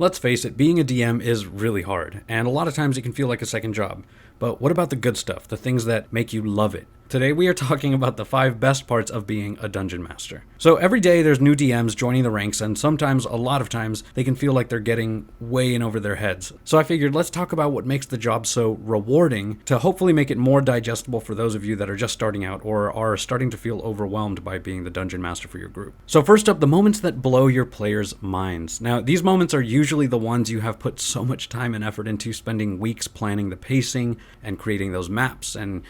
Let's face it, being a DM is really hard, and a lot of times it can feel like a second job. But what about the good stuff, the things that make you love it? Today we are talking about the 5 best parts of being a dungeon master. So every day there's new DMs joining the ranks, and sometimes, a lot of times, they can feel like they're getting way in over their heads. So I figured let's talk about what makes the job so rewarding to hopefully make it more digestible for those of you that are just starting out or are starting to feel overwhelmed by being the dungeon master for your group. So first up, the moments that blow your players' minds. Now these moments are usually the ones you have put so much time and effort into, spending weeks planning the pacing and creating those maps and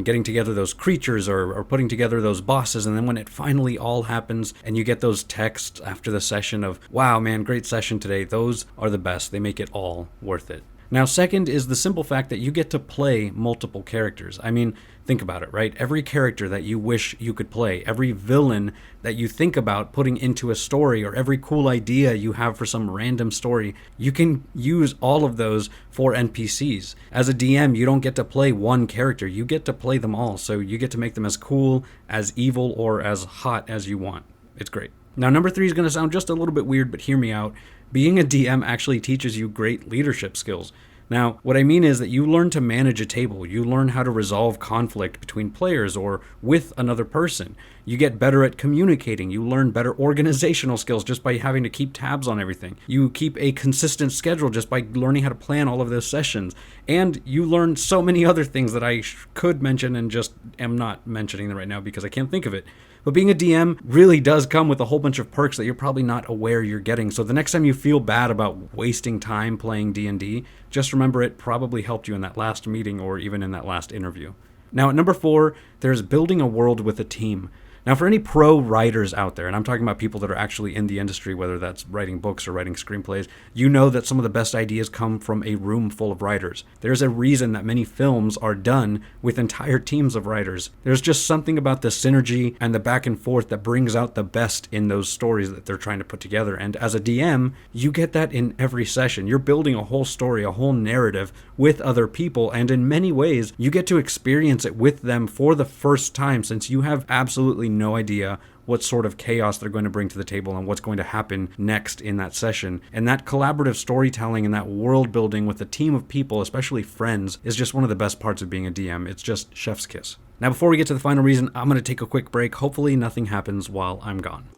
getting together those creatures or putting together those bosses, and then when it finally all happens and you get those texts after the session of, wow man, great session today, those are the best. They make it all worth it. Now second is the simple fact that you get to play multiple characters. I mean, think about it, right? Every character that you wish you could play, every villain that you think about putting into a story, or every cool idea you have for some random story, you can use all of those for NPCs. As a DM, you don't get to play one character, you get to play them all, so you get to make them as cool, as evil, or as hot as you want. It's great. Now number 3 is going to sound just a little bit weird, but hear me out. Being a DM actually teaches you great leadership skills. Now, what I mean is that you learn to manage a table, you learn how to resolve conflict between players or with another person. You get better at communicating, you learn better organizational skills just by having to keep tabs on everything. You keep a consistent schedule just by learning how to plan all of those sessions. And you learn so many other things that I could mention and just am not mentioning them right now because I can't think of it. But being a DM really does come with a whole bunch of perks that you're probably not aware you're getting. So the next time you feel bad about wasting time playing D&D, just remember it probably helped you in that last meeting or even in that last interview. Now at number 4, there's building a world with a team. Now for any pro writers out there, and I'm talking about people that are actually in the industry, whether that's writing books or writing screenplays, you know that some of the best ideas come from a room full of writers. There's a reason that many films are done with entire teams of writers. There's just something about the synergy and the back and forth that brings out the best in those stories that they're trying to put together. And as a DM, you get that in every session. You're building a whole story, a whole narrative with other people, and in many ways, you get to experience it with them for the first time, since you have absolutely no idea what sort of chaos they're going to bring to the table and what's going to happen next in that session. And that collaborative storytelling and that world building with a team of people, especially friends, is just one of the best parts of being a DM. It's just chef's kiss. Now, before we get to the final reason, I'm going to take a quick break. Hopefully nothing happens while I'm gone.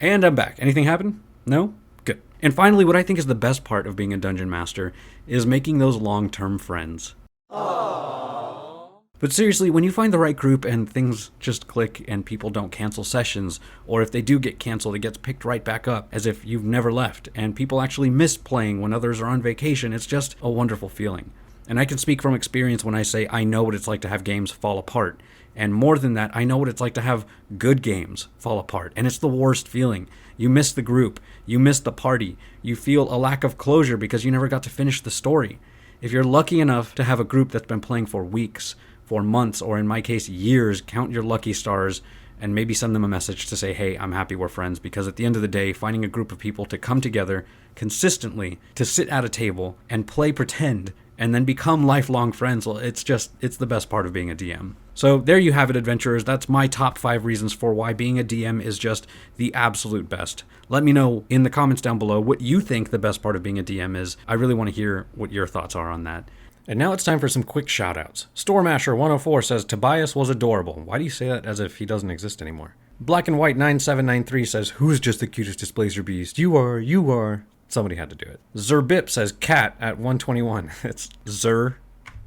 And I'm back. Anything happen? No? Good. And finally, what I think is the best part of being a dungeon master is making those long-term friends. Aww. But seriously, when you find the right group and things just click and people don't cancel sessions, or if they do get canceled, it gets picked right back up as if you've never left, and people actually miss playing when others are on vacation, it's just a wonderful feeling. And I can speak from experience when I say I know what it's like to have games fall apart. And more than that, I know what it's like to have good games fall apart. And it's the worst feeling. You miss the group. You miss the party. You feel a lack of closure because you never got to finish the story. If you're lucky enough to have a group that's been playing for weeks, for months, or in my case, years, count your lucky stars and maybe send them a message to say, hey, I'm happy we're friends. Because at the end of the day, finding a group of people to come together consistently, to sit at a table and play pretend, and then become lifelong friends, well, it's the best part of being a DM. So there you have it, adventurers. That's my top 5 reasons for why being a DM is just the absolute best. Let me know in the comments down below what you think the best part of being a DM is. I really want to hear what your thoughts are on that. And now it's time for some quick shoutouts. Stormasher104 says, Tobias was adorable. Why do you say that as if he doesn't exist anymore? Black and White 9793 says, who's just the cutest displacer beast? You are. Somebody had to do it. Zerbip says cat at 121. It's Zer.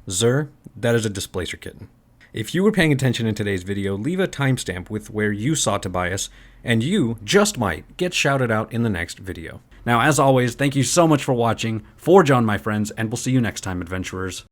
That is a displacer kitten. If you were paying attention in today's video, leave a timestamp with where you saw Tobias, and you just might get shouted out in the next video. Now, as always, thank you so much for watching. Forge on, my friends, and we'll see you next time, adventurers.